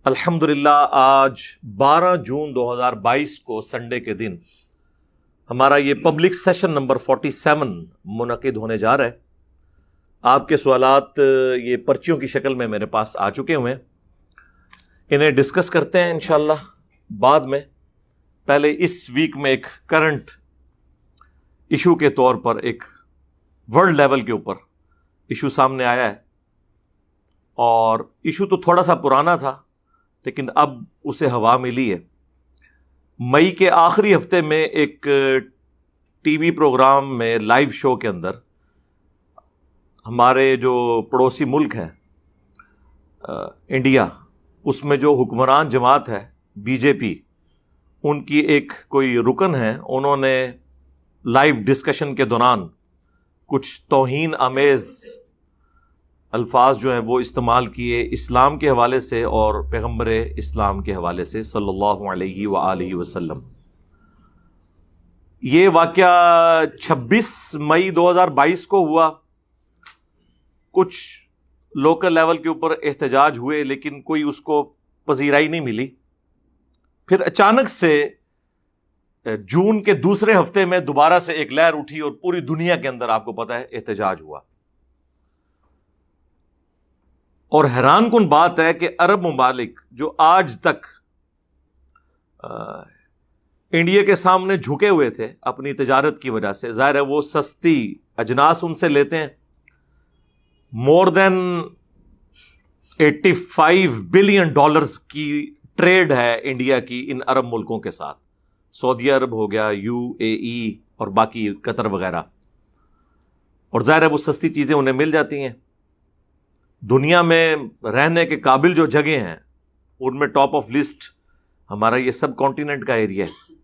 الحمدللہ آج 12 جون 2022 کو سنڈے کے دن ہمارا یہ پبلک سیشن نمبر 47 منعقد ہونے جا رہا ہے۔ آپ کے سوالات یہ پرچیوں کی شکل میں میرے پاس آ چکے ہوئے ہیں، انہیں ڈسکس کرتے ہیں انشاءاللہ بعد میں۔ پہلے اس ویک میں ایک کرنٹ ایشو کے طور پر ایک ورلڈ لیول کے اوپر ایشو سامنے آیا ہے، اور ایشو تو تھوڑا سا پرانا تھا لیکن اب اسے ہوا ملی ہے۔ مئی کے آخری ہفتے میں ایک ٹی وی پروگرام میں لائیو شو کے اندر ہمارے جو پڑوسی ملک ہے انڈیا، اس میں جو حکمران جماعت ہے بی جے پی، ان کی ایک کوئی رکن ہے، انہوں نے لائیو ڈسکشن کے دوران کچھ توہین آمیز الفاظ جو ہیں وہ استعمال کیے اسلام کے حوالے سے اور پیغمبر اسلام کے حوالے سے صلی اللہ علیہ وآلہ وسلم۔ یہ واقعہ 26 مئی 2022 کو ہوا۔ کچھ لوکل لیول کے اوپر احتجاج ہوئے لیکن کوئی اس کو پذیرائی نہیں ملی۔ پھر اچانک سے جون کے دوسرے ہفتے میں دوبارہ سے ایک لہر اٹھی اور پوری دنیا کے اندر آپ کو پتہ ہے احتجاج ہوا۔ اور حیران کن بات ہے کہ عرب ممالک جو آج تک انڈیا کے سامنے جھکے ہوئے تھے اپنی تجارت کی وجہ سے، ظاہر ہے وہ سستی اجناس ان سے لیتے ہیں۔ مور دین 85 بلین ڈالرز کی ٹریڈ ہے انڈیا کی ان عرب ملکوں کے ساتھ، سعودی عرب ہو گیا، یو اے ای اور باقی قطر وغیرہ، اور ظاہر ہے وہ سستی چیزیں انہیں مل جاتی ہیں۔ دنیا میں رہنے کے قابل جو جگہیں ہیں ان میں ٹاپ آف لسٹ ہمارا یہ سب کانٹیننٹ کا ایریا ہے۔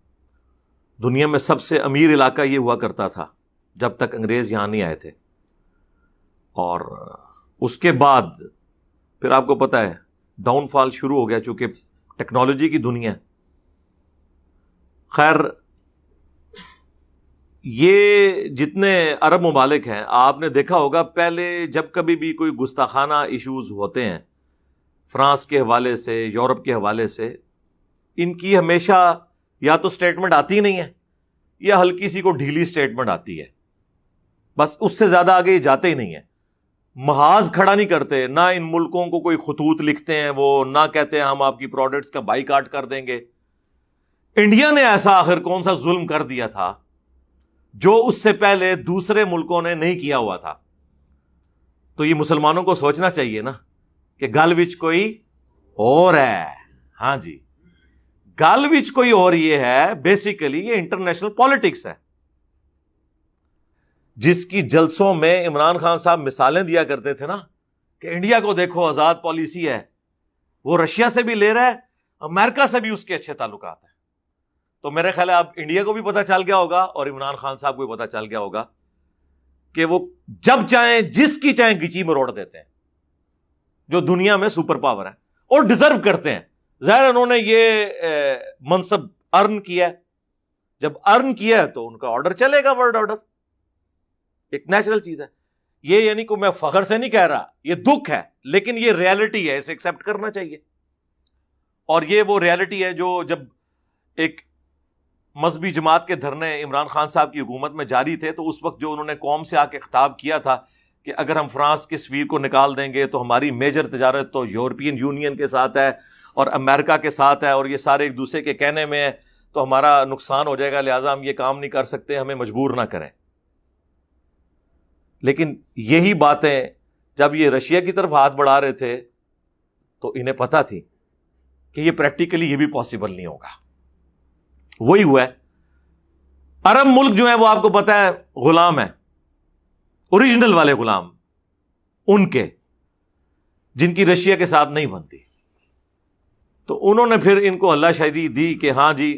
دنیا میں سب سے امیر علاقہ یہ ہوا کرتا تھا جب تک انگریز یہاں نہیں آئے تھے، اور اس کے بعد پھر آپ کو پتہ ہے ڈاؤن فال شروع ہو گیا چونکہ ٹیکنالوجی کی دنیا ہے۔ خیر، یہ جتنے عرب ممالک ہیں آپ نے دیکھا ہوگا پہلے جب کبھی بھی کوئی گستاخانہ ایشوز ہوتے ہیں فرانس کے حوالے سے، یورپ کے حوالے سے، ان کی ہمیشہ یا تو سٹیٹمنٹ آتی نہیں ہے یا ہلکی سی کو ڈھیلی سٹیٹمنٹ آتی ہے، بس اس سے زیادہ آگے یہ جاتے ہی نہیں ہیں۔ محاذ کھڑا نہیں کرتے، نہ ان ملکوں کو کوئی خطوط لکھتے ہیں وہ، نہ کہتے ہیں ہم آپ کی پروڈکٹس کا بائیکاٹ کر دیں گے۔ انڈیا نے ایسا آخر کون سا ظلم کر دیا تھا جو اس سے پہلے دوسرے ملکوں نے نہیں کیا ہوا تھا؟ تو یہ مسلمانوں کو سوچنا چاہیے نا کہ گل وچ کوئی اور ہے۔ ہاں جی، گل وچ کوئی اور یہ ہے، بیسیکلی یہ انٹرنیشنل پالیٹکس ہے، جس کی جلسوں میں عمران خان صاحب مثالیں دیا کرتے تھے نا کہ انڈیا کو دیکھو آزاد پالیسی ہے، وہ رشیا سے بھی لے رہا ہے، امریکہ سے بھی اس کے اچھے تعلقات ہیں۔ تو میرے خیال ہے اب انڈیا کو بھی پتہ چل گیا ہوگا اور عمران خان صاحب کو بھی پتہ چل گیا ہوگا کہ وہ جب چاہیں جس کی چاہیں گچی مروڑ دیتے ہیں، جو دنیا میں سپر پاور ہے اور ڈیزرو کرتے ہیں۔ ظاہر انہوں نے یہ منصب ارن کیا ہے، جب ارن کیا ہے تو ان کا آرڈر چلے گا، ورلڈ آرڈر ایک نیچرل چیز ہے۔ یہ یعنی کہ میں فخر سے نہیں کہہ رہا، یہ دکھ ہے لیکن یہ ریالٹی ہے، اسے ایکسپٹ کرنا چاہیے۔ اور یہ وہ ریالٹی ہے جو جب ایک مذہبی جماعت کے دھرنے عمران خان صاحب کی حکومت میں جاری تھے تو اس وقت جو انہوں نے قوم سے آ کے خطاب کیا تھا کہ اگر ہم فرانس کے سفیر کو نکال دیں گے تو ہماری میجر تجارت تو یورپین یونین کے ساتھ ہے اور امریکہ کے ساتھ ہے، اور یہ سارے ایک دوسرے کے کہنے میں ہیں تو ہمارا نقصان ہو جائے گا، لہٰذا ہم یہ کام نہیں کر سکتے، ہمیں مجبور نہ کریں۔ لیکن یہی باتیں جب یہ رشیا کی طرف ہاتھ بڑھا رہے تھے تو انہیں پتہ تھی کہ یہ پریکٹیکلی یہ بھی پاسبل نہیں ہوگا۔ وہی ہوا ہے۔ عرب ملک جو ہیں وہ آپ کو پتہ ہے غلام ہیں، اوریجنل والے غلام ان کے، جن کی رشیا کے ساتھ نہیں بنتی۔ تو انہوں نے پھر ان کو ہلہ شہری دی کہ ہاں جی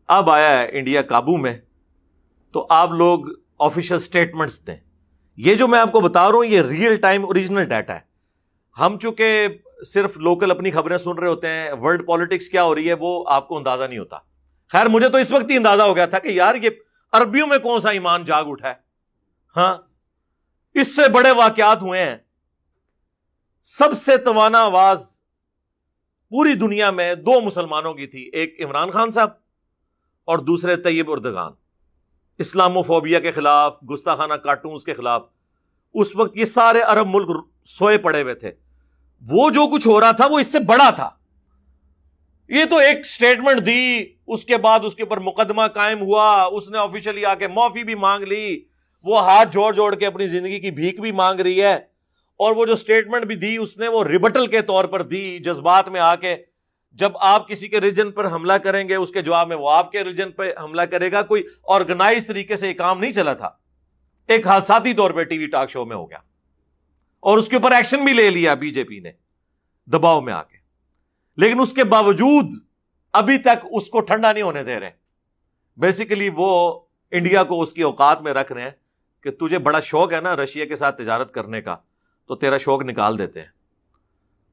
اب آیا ہے انڈیا قابو میں، تو آپ لوگ آفیشل سٹیٹمنٹس دیں۔ یہ جو میں آپ کو بتا رہا ہوں یہ ریئل ٹائم اوریجنل ڈیٹا ہے۔ ہم چونکہ صرف لوکل اپنی خبریں سن رہے ہوتے ہیں، ورلڈ پالیٹکس کیا ہو رہی ہے وہ آپ کو اندازہ نہیں ہوتا۔ خیر مجھے تو اس وقت ہی اندازہ ہو گیا تھا کہ یار یہ عربیوں میں کون سا ایمان جاگ اٹھا ہے، ہاں اس سے بڑے واقعات ہوئے ہیں۔ سب سے توانا آواز پوری دنیا میں دو مسلمانوں کی تھی، ایک عمران خان صاحب اور دوسرے طیب اردگان، اسلاموفوبیا کے خلاف، گستاخانہ کارٹونز کے خلاف. اس وقت یہ سارے عرب ملک سوئے پڑے ہوئے تھے. وہ جو کچھ ہو رہا تھا وہ اس سے بڑا تھا. یہ تو ایک سٹیٹمنٹ دی، اس کے بعد اس کے اوپر مقدمہ قائم ہوا، اس نے آفیشلی آ کے معافی بھی مانگ لی، وہ ہاتھ جوڑ جوڑ کے اپنی زندگی کی بھیک بھی مانگ رہی ہے. اور وہ جو سٹیٹمنٹ بھی دی اس نے وہ ریبٹل کے طور پر دی، جذبات میں آ کے. جب آپ کسی کے ریجن پر حملہ کریں گے اس کے جواب میں وہ آپ کے ریجن پہ حملہ کرے گا. کوئی آرگنائز طریقے سے یہ کام نہیں چلا تھا، ایک حادثاتی طور پہ ٹی وی ٹاک شو میں ہو گیا، اور اس کے اوپر ایکشن بھی لے لیا بی جے پی نے دباؤ میں آ کے. لیکن اس کے باوجود ابھی تک اس کو ٹھنڈا نہیں ہونے دے رہے. بیسیکلی وہ انڈیا کو اس کی اوقات میں رکھ رہے ہیں کہ تجھے بڑا شوق ہے نا رشیا کے ساتھ تجارت کرنے کا، تو تیرا شوق نکال دیتے ہیں.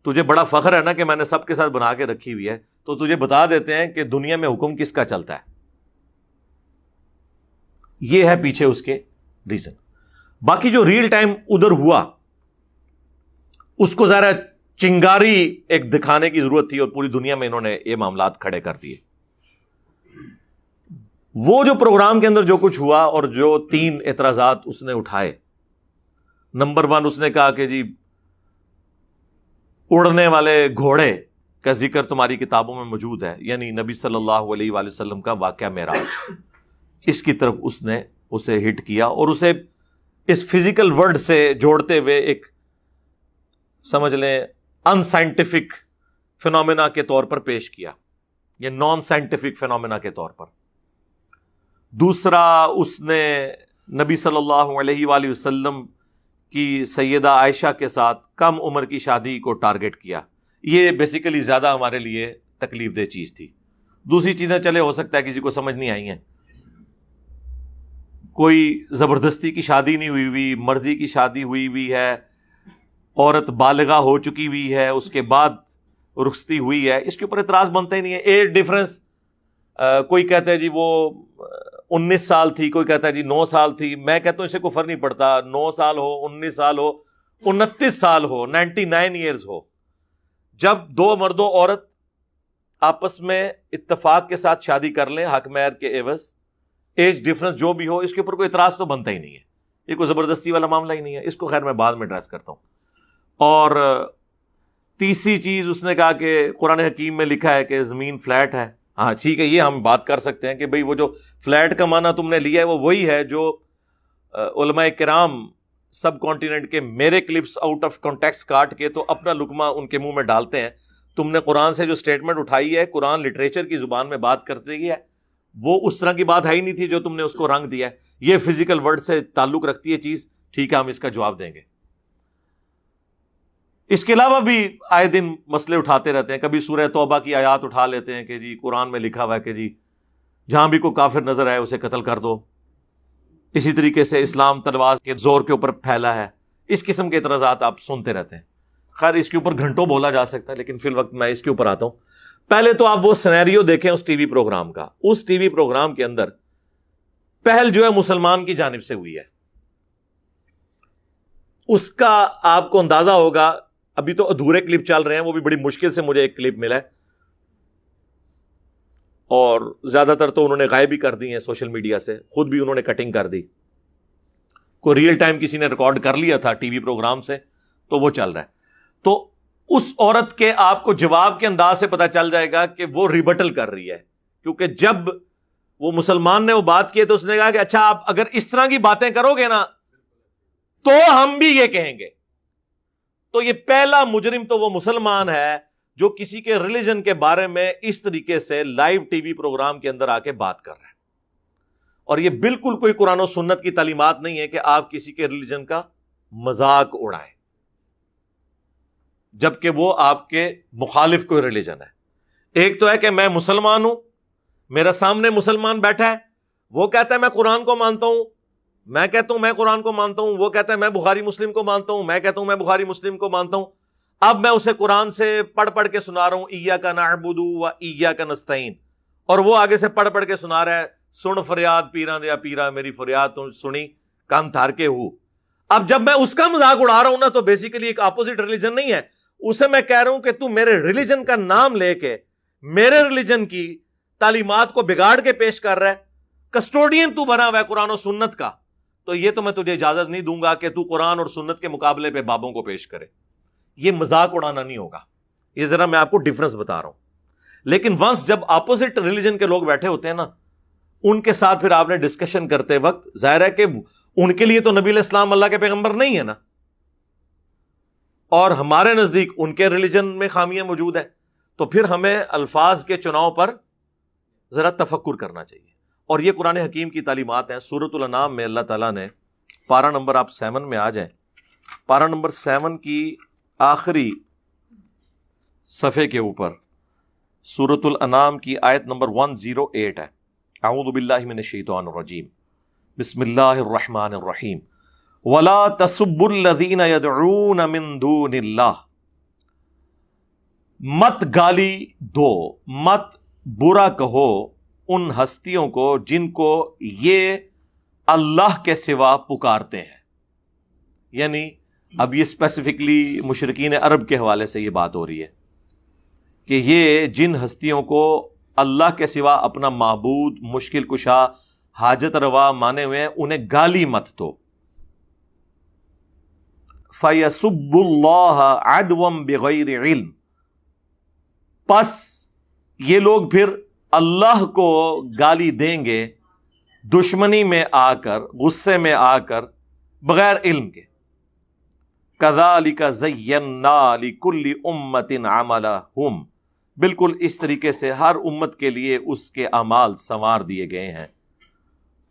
تجھے بڑا فخر ہے نا کہ میں نے سب کے ساتھ بنا کے رکھی ہوئی ہے، تو تجھے بتا دیتے ہیں کہ دنیا میں حکم کس کا چلتا ہے. یہ ہے پیچھے اس کے ریزن. باقی جو ریل ٹائم ادھر ہوا اس کو ذرا چنگاری ایک دکھانے کی ضرورت تھی، اور پوری دنیا میں انہوں نے یہ معاملات کھڑے کر دیے. وہ جو پروگرام کے اندر جو کچھ ہوا اور جو 3 اعتراضات اس نے اٹھائے، نمبر 1 اس نے کہا کہ جی اڑنے والے گھوڑے کا ذکر تمہاری کتابوں میں موجود ہے، یعنی نبی صلی اللہ علیہ وآلہ وسلم کا واقعہ معراج، اس کی طرف اس نے اسے ہٹ کیا اور اسے اس فزیکل ورلڈ سے جوڑتے ہوئے ایک سمجھ لیں ان سائنٹیفک فینومینا کے طور پر پیش کیا، یہ نان سائنٹیفک فینومینا کے طور پر. دوسرا اس نے نبی صلی اللہ علیہ وآلہ وسلم کی سیدہ عائشہ کے ساتھ کم عمر کی شادی کو ٹارگٹ کیا. یہ بیسیکلی زیادہ ہمارے لیے تکلیف دہ چیز تھی. دوسری چیزیں چلے ہو سکتا ہے کسی کو سمجھ نہیں آئی ہیں، کوئی زبردستی کی شادی نہیں ہوئی ہوئی، مرضی کی شادی ہوئی ہوئی ہے، عورت بالغہ ہو چکی ہوئی ہے، اس کے بعد رخصتی ہوئی ہے، اس کے اوپر اعتراض بنتا ہی نہیں ہے. ایج ڈفرنس، کوئی کہتا ہے جی وہ 19 سال تھی، کوئی کہتا ہے جی 9 سال تھی. میں کہتا ہوں اس سے کوئی فرق نہیں پڑتا، 9 سال ہو، 19 سال ہو، 29 سال ہو، 99 ایئرز ہو. جب 2 مرد و عورت آپس میں اتفاق کے ساتھ شادی کر لیں حق مہر کے عوض، ایج ڈفرنس جو بھی ہو، اس کے اوپر کوئی اعتراض تو بنتا ہی نہیں ہے. یہ کوئی زبردستی والا معاملہ ہی نہیں ہے. اس کو خیر میں بعد میں ایڈریس کرتا ہوں. اور تیسری چیز اس نے کہا کہ قرآن حکیم میں لکھا ہے کہ زمین فلیٹ ہے. ہاں ٹھیک ہے، یہ ہم بات کر سکتے ہیں کہ بھئی وہ جو فلیٹ کا معنی تم نے لیا ہے وہ وہی ہے جو علماء کرام سب کانٹیننٹ کے میرے کلپس آؤٹ آف کانٹیکسٹ کاٹ کے تو اپنا لقمہ ان کے منہ میں ڈالتے ہیں. تم نے قرآن سے جو سٹیٹمنٹ اٹھائی ہے، قرآن لٹریچر کی زبان میں بات کرتے گی ہے، وہ اس طرح کی بات ہے ہی نہیں تھی جو تم نے اس کو رنگ دیا ہے. یہ فزیکل ورڈ سے تعلق رکھتی ہے چیز، ٹھیک ہے ہم اس کا جواب دیں گے. اس کے علاوہ بھی آئے دن مسئلے اٹھاتے رہتے ہیں. کبھی سورہ توبہ کی آیات اٹھا لیتے ہیں کہ جی قرآن میں لکھا ہوا ہے کہ جی جہاں بھی کوئی کافر نظر آئے اسے قتل کر دو. اسی طریقے سے اسلام تلوار کے زور کے اوپر پھیلا ہے. اس قسم کے اعتراضات آپ سنتے رہتے ہیں. خیر اس کے اوپر گھنٹوں بولا جا سکتا ہے، لیکن فی الوقت میں اس کے اوپر آتا ہوں. پہلے تو آپ وہ سینیریو دیکھیں اس ٹی وی پروگرام کا. اس ٹی وی پروگرام کے اندر پہل جو ہے مسلمان کی جانب سے ہوئی ہے. اس کا آپ کو اندازہ ہوگا، ابھی تو ادھورے کلپ چل رہے ہیں، وہ بھی بڑی مشکل سے مجھے ایک کلپ ملا ہے، اور زیادہ تر تو انہوں نے غائب بھی کر دی ہیں سوشل میڈیا سے، خود بھی انہوں نے کٹنگ کر دی. کوئی ریئل ٹائم کسی نے ریکارڈ کر لیا تھا ٹی وی پروگرام سے، تو وہ چل رہا ہے. تو اس عورت کے آپ کو جواب کے انداز سے پتہ چل جائے گا کہ وہ ریبٹل کر رہی ہے. کیونکہ جب وہ مسلمان نے وہ بات کی تو اس نے کہا کہ اچھا آپ اگر اس طرح کی باتیں کرو گے نا تو ہم بھی یہ کہیں گے. تو یہ پہلا مجرم تو وہ مسلمان ہے جو کسی کے ریلیجن کے بارے میں اس طریقے سے لائیو ٹی وی پروگرام کے اندر آ کے بات کر رہا ہے. اور یہ بالکل کوئی قرآن و سنت کی تعلیمات نہیں ہے کہ آپ کسی کے ریلیجن کا مذاق اڑائیں، جبکہ وہ آپ کے مخالف کوئی ریلیجن ہے. ایک تو ہے کہ میں مسلمان ہوں، میرا سامنے مسلمان بیٹھا ہے، وہ کہتا ہے میں قرآن کو مانتا ہوں، میں کہتا ہوں میں قرآن کو مانتا ہوں، وہ کہتا ہے میں بخاری مسلم کو مانتا ہوں، میں کہتا ہوں میں بخاری مسلم کو مانتا ہوں. اب میں اسے قرآن سے پڑھ کے سنا رہا ہوں ایاک نعبد و ایاک نستعین، اور وہ آگے سے پڑھ کے سنا رہا ہے سن فریاد پیراں دیا پیرا میری فریاد تو سنی کان تھار کے ہو. اب جب میں اس کا مذاق اڑا رہا ہوں نا تو بیسیکلی ایک اپوزٹ ریلیجن نہیں ہے، اسے میں کہہ رہا ہوں کہ تو میرے ریلیجن کا نام لے کے میرے ریلیجن کی تعلیمات کو بگاڑ کے پیش کر رہا ہے، کسٹوڈین تو بنا ہوا ہے قرآن و سنت کا، تو یہ تو میں تجھے اجازت نہیں دوں گا کہ تو قرآن اور سنت کے مقابلے پہ بابوں کو پیش کرے. یہ مذاق اڑانا نہیں ہوگا. یہ ذرا میں آپ کو ڈفرنس بتا رہا ہوں. لیکن ونس جب اپوزٹ ریلیجن کے لوگ بیٹھے ہوتے ہیں نا، ان کے ساتھ پھر آپ نے ڈسکشن کرتے وقت ظاہر ہے کہ ان کے لیے تو نبی علیہ السلام اللہ کے پیغمبر نہیں ہے نا، اور ہمارے نزدیک ان کے ریلیجن میں خامیاں موجود ہیں، تو پھر ہمیں الفاظ کے چناؤ پر ذرا تفکر کرنا چاہیے. اور یہ قرآن حکیم کی تعلیمات ہیں. سورۃ الانعام میں اللہ تعالیٰ نے پارہ نمبر آپ 7 میں آ جائیں، پارہ نمبر 7 کی آخری صفحے کے اوپر سورۃ الانعام کی آیت نمبر 108 ہے. اعوذ باللہ من الشیطان الرجیم، بسم اللہ الرحمن الرحیم. وَلَا تَسُبُّوا الَّذِينَ يَدْعُونَ مِن دُونِ اللَّهِ، مت گالی دو، مت برا کہو ان ہستیوں کو جن کو یہ اللہ کے سوا پکارتے ہیں. یعنی اب یہ اسپیسیفکلی مشرکین عرب کے حوالے سے یہ بات ہو رہی ہے کہ یہ جن ہستیوں کو اللہ کے سوا اپنا معبود، مشکل کشا، حاجت روا مانے ہوئے ہیں، انہیں گالی مت دو. فَيَسُبُّ اللَّهَ عَدْوًا بِغَيْرِ عِلْمٍ، پس یہ لوگ پھر اللہ کو گالی دیں گے دشمنی میں آ کر، غصے میں آ کر، بغیر علم کے. كَذَلِكَ زَيَّنَّا لِكُلِّ أُمَّةٍ عَمَلَهُمْ، بالکل اس طریقے سے ہر امت کے لیے اس کے اعمال سنوار دیے گئے ہیں.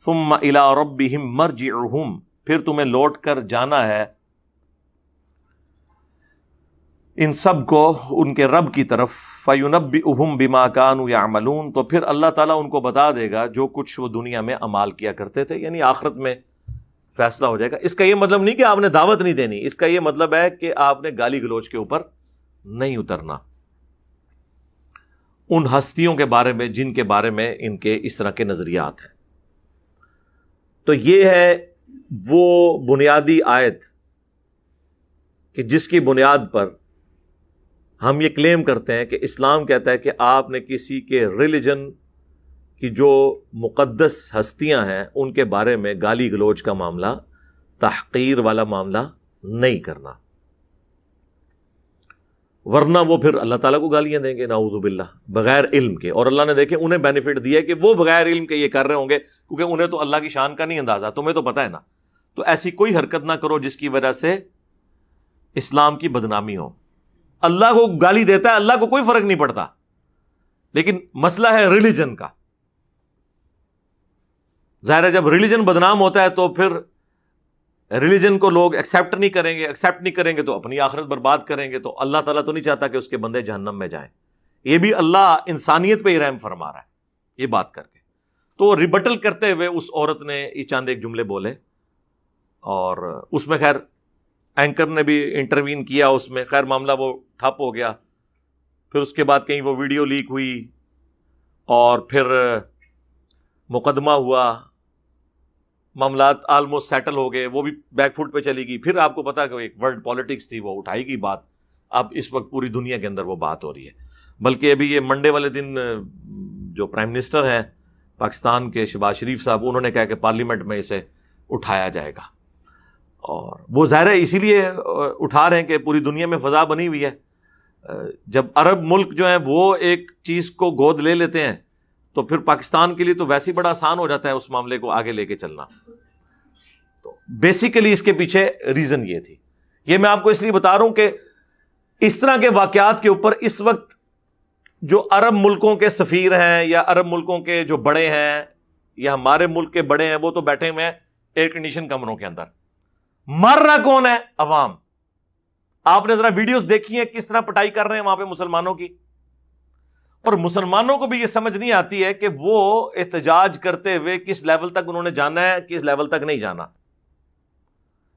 ثُمَّ إِلَىٰ رَبِّهِمْ مَرْجِعُهُمْ، پھر تمہیں لوٹ کر جانا ہے ان سب کو ان کے رب کی طرف. فَيُنَبِّئُهُمْ بِمَا كَانُوا يَعْمَلُونَ، تو پھر اللہ تعالیٰ ان کو بتا دے گا جو کچھ وہ دنیا میں اعمال کیا کرتے تھے. یعنی آخرت میں فیصلہ ہو جائے گا. اس کا یہ مطلب نہیں کہ آپ نے دعوت نہیں دینی، اس کا یہ مطلب ہے کہ آپ نے گالی گلوچ کے اوپر نہیں اترنا ان ہستیوں کے بارے میں جن کے بارے میں ان کے اس طرح کے نظریات ہیں. تو یہ ہے وہ بنیادی آیت کہ جس کی بنیاد پر ہم یہ کلیم کرتے ہیں کہ اسلام کہتا ہے کہ آپ نے کسی کے ریلیجن کی جو مقدس ہستیاں ہیں ان کے بارے میں گالی گلوچ کا معاملہ، تحقیر والا معاملہ نہیں کرنا، ورنہ وہ پھر اللہ تعالیٰ کو گالیاں دیں گے نعوذ باللہ بغیر علم کے. اور اللہ نے دیکھے انہیں بینیفٹ دیا کہ وہ بغیر علم کے یہ کر رہے ہوں گے، کیونکہ انہیں تو اللہ کی شان کا نہیں اندازہ، تمہیں تو پتہ ہے نا. تو ایسی کوئی حرکت نہ کرو جس کی وجہ سے اسلام کی بدنامی ہو. اللہ کو گالی دیتا ہے، اللہ کو کوئی فرق نہیں پڑتا، لیکن مسئلہ ہے ریلیجن کا. ظاہر ہے جب ریلیجن بدنام ہوتا ہے تو پھر ریلیجن کو لوگ ایکسیپٹ نہیں کریں گے تو اپنی آخرت برباد کریں گے. تو اللہ تعالیٰ تو نہیں چاہتا کہ اس کے بندے جہنم میں جائیں. یہ بھی اللہ انسانیت پہ ہی رحم فرما رہا ہے یہ بات کر کے. تو ریبٹل کرتے ہوئے اس عورت نے یہ چند ایک جملے بولے، اور اس میں خیر اینکر نے بھی انٹروین کیا، اس میں خیر معاملہ وہ ٹھپ ہو گیا. پھر اس کے بعد کہیں وہ ویڈیو لیک ہوئی اور پھر مقدمہ ہوا، معاملات آلموسٹ سیٹل ہو گئے، وہ بھی بیک فوٹ پہ چلی گئی. پھر آپ کو پتا کہ ایک ورلڈ پالیٹکس تھی، وہ اٹھائی گئی بات. اب اس وقت پوری دنیا کے اندر وہ بات ہو رہی ہے. بلکہ ابھی یہ منڈے والے دن جو پرائم منسٹر ہیں پاکستان کے شہباز شریف صاحب، انہوں نے کہا کہ پارلیمنٹ میں اسے اٹھایا جائے گا. اور وہ ظاہر ہے اسی لیے اٹھا رہے ہیں کہ پوری دنیا میں فضا بنی ہوئی ہے. جب عرب ملک جو ہیں وہ ایک چیز کو گود لے لیتے ہیں تو پھر پاکستان کے لیے تو ویسے ہی بڑا آسان ہو جاتا ہے اس معاملے کو آگے لے کے چلنا. تو بیسیکلی اس کے پیچھے ریزن یہ تھی. یہ میں آپ کو اس لیے بتا رہا ہوں کہ اس طرح کے واقعات کے اوپر اس وقت جو عرب ملکوں کے سفیر ہیں یا عرب ملکوں کے جو بڑے ہیں یا ہمارے ملک کے بڑے ہیں، وہ تو بیٹھے ہوئے ہیں ایئر کنڈیشن کمروں کے اندر. مر رہا کون ہے؟ عوام. آپ نے ذرا ویڈیوز دیکھی ہیں کس طرح پٹائی کر رہے ہیں وہاں پہ مسلمانوں کی. اور مسلمانوں کو بھی یہ سمجھ نہیں آتی ہے کہ وہ احتجاج کرتے ہوئے کس لیول تک انہوں نے جانا ہے، کس لیول تک نہیں جانا.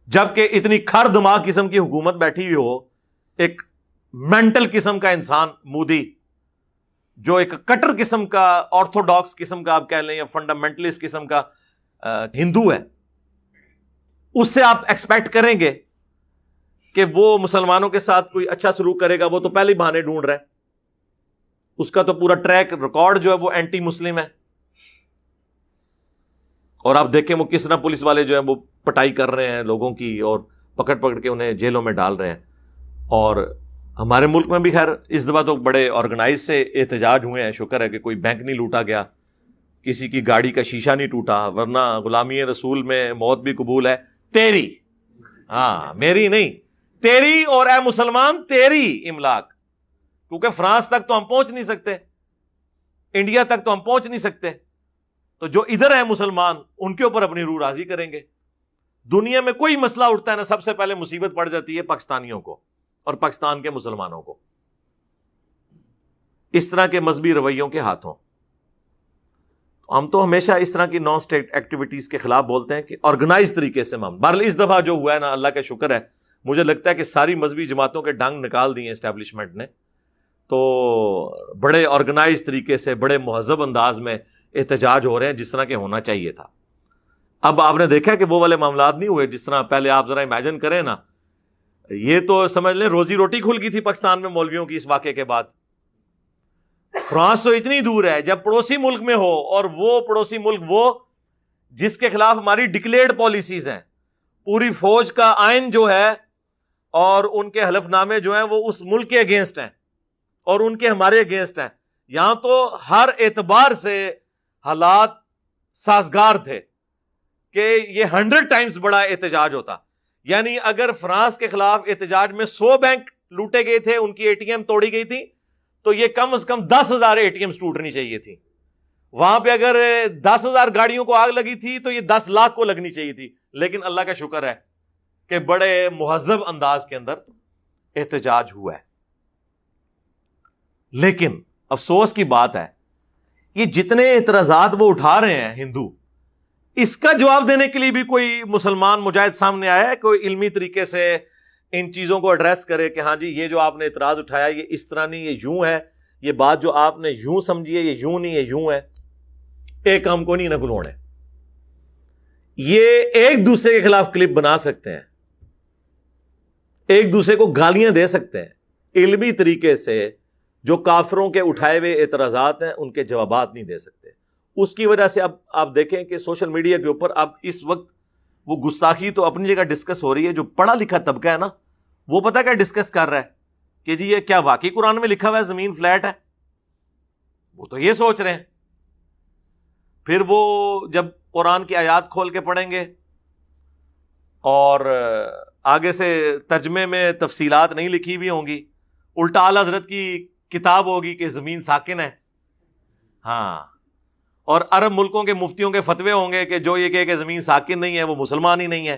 جبکہ اتنی کھر دماغ قسم کی حکومت بیٹھی ہوئی ہو، ایک مینٹل قسم کا انسان مودی جو ایک کٹر قسم کا، آرتھوڈاکس قسم کا آپ کہہ لیں یا فنڈامنٹلسٹ قسم کا ہندو ہے، اس سے آپ ایکسپیکٹ کریں گے کہ وہ مسلمانوں کے ساتھ کوئی اچھا سلوک کرے گا وہ تو پہلے ہی بہانے ڈھونڈ رہا ہے. اس کا تو پورا ٹریک ریکارڈ جو ہے وہ اینٹی مسلم ہے. اور آپ دیکھیں وہ کس طرح پولیس والے جو ہیں وہ پٹائی کر رہے ہیں لوگوں کی اور پکڑ پکڑ کے انہیں جیلوں میں ڈال رہے ہیں. اور ہمارے ملک میں بھی خیر اس دفعہ تو بڑے آرگنائز سے احتجاج ہوئے ہیں. شکر ہے کہ کوئی بینک نہیں لوٹا گیا, کسی کی گاڑی کا شیشہ نہیں ٹوٹا, ورنہ غلامی رسول میں موت بھی قبول ہے تیری, ہاں میری نہیں, تیری, اور اے مسلمان تیری املاک. کیونکہ فرانس تک تو ہم پہنچ نہیں سکتے, انڈیا تک تو ہم پہنچ نہیں سکتے, تو جو ادھر ہے مسلمان ان کے اوپر اپنی روح راضی کریں گے. دنیا میں کوئی مسئلہ اٹھتا ہے نا, سب سے پہلے مصیبت پڑ جاتی ہے پاکستانیوں کو اور پاکستان کے مسلمانوں کو, اس طرح کے مذہبی رویوں کے ہاتھوں. ہم تو ہمیشہ اس طرح کی نان اسٹیٹ ایکٹیویٹیز کے خلاف بولتے ہیں کہ آرگنائز طریقے سے بہرحال اس دفعہ جو ہوا ہے نا, اللہ کا شکر ہے, مجھے لگتا ہے کہ ساری مذہبی جماعتوں کے ڈنگ نکال دیے اسٹیبلشمنٹ نے, تو بڑے آرگنائز طریقے سے بڑے مہذب انداز میں احتجاج ہو رہے ہیں جس طرح کے ہونا چاہیے تھا. اب آپ نے دیکھا کہ وہ والے معاملات نہیں ہوئے جس طرح پہلے. آپ ذرا امیجن کریں نا, یہ تو سمجھ لیں روزی روٹی کھل گئی تھی پاکستان میں مولویوں کی اس واقعے کے بعد. فرانس تو اتنی دور ہے, جب پڑوسی ملک میں ہو, اور وہ پڑوسی ملک وہ جس کے خلاف ہماری ڈکلیئرڈ پالیسیز ہیں, پوری فوج کا آئین جو ہے اور ان کے حلف نامے جو ہیں وہ اس ملک کے اگینسٹ ہیں اور ان کے ہمارے اگینسٹ ہیں. یہاں تو ہر اعتبار سے حالات سازگار تھے کہ یہ 100 ٹائمز بڑا احتجاج ہوتا. یعنی اگر فرانس کے خلاف احتجاج میں 100 بینک لوٹے گئے تھے, ان کی اے ٹی ایم توڑی گئی تھی, تو یہ کم از کم 10,000 اے ٹی ایمز ٹوٹنی چاہیے تھی. وہاں پہ اگر 10,000 گاڑیوں کو آگ لگی تھی تو یہ 10 لاکھ کو لگنی چاہیے تھی. لیکن اللہ کا شکر ہے کہ بڑے مہذب انداز کے اندر احتجاج ہوا ہے. لیکن افسوس کی بات ہے یہ جتنے اعتراضات وہ اٹھا رہے ہیں ہندو, اس کا جواب دینے کے لیے بھی کوئی مسلمان مجاہد سامنے آیا ہے, کوئی علمی طریقے سے ان چیزوں کو ایڈریس کرے کہ ہاں جی یہ جو آپ نے اعتراض اٹھایا یہ اس طرح نہیں, یہ یوں ہے, یہ بات جو آپ نے یوں سمجھی ہے یہ یوں نہیں, یہ یوں ہے. ایک کام کو نہیں نہ گلوڑے. یہ ایک دوسرے کے خلاف کلپ بنا سکتے ہیں, ایک دوسرے کو گالیاں دے سکتے ہیں, علمی طریقے سے جو کافروں کے اٹھائے ہوئے اعتراضات ہیں ان کے جوابات نہیں دے سکتے. اس کی وجہ سے اب آپ دیکھیں کہ سوشل میڈیا کے اوپر اب اس وقت وہ گستاخی تو اپنی جگہ ڈسکس ہو رہی ہے. جو پڑھا لکھا طبقہ ہے نا وہ پتہ کیا ڈسکس کر رہا ہے کہ جی یہ کیا واقعی قرآن میں لکھا ہوا ہے زمین فلیٹ ہے, وہ تو یہ سوچ رہے ہیں. پھر وہ جب قرآن کی آیات کھول کے پڑھیں گے اور آگے سے ترجمے میں تفصیلات نہیں لکھی ہوئی ہوں گی, الٹا اعلی حضرت کی کتاب ہوگی کہ زمین ساکن ہے, ہاں, اور عرب ملکوں کے مفتیوں کے فتوے ہوں گے کہ جو یہ کہے کہ زمین ساکن نہیں ہے وہ مسلمان ہی نہیں ہے.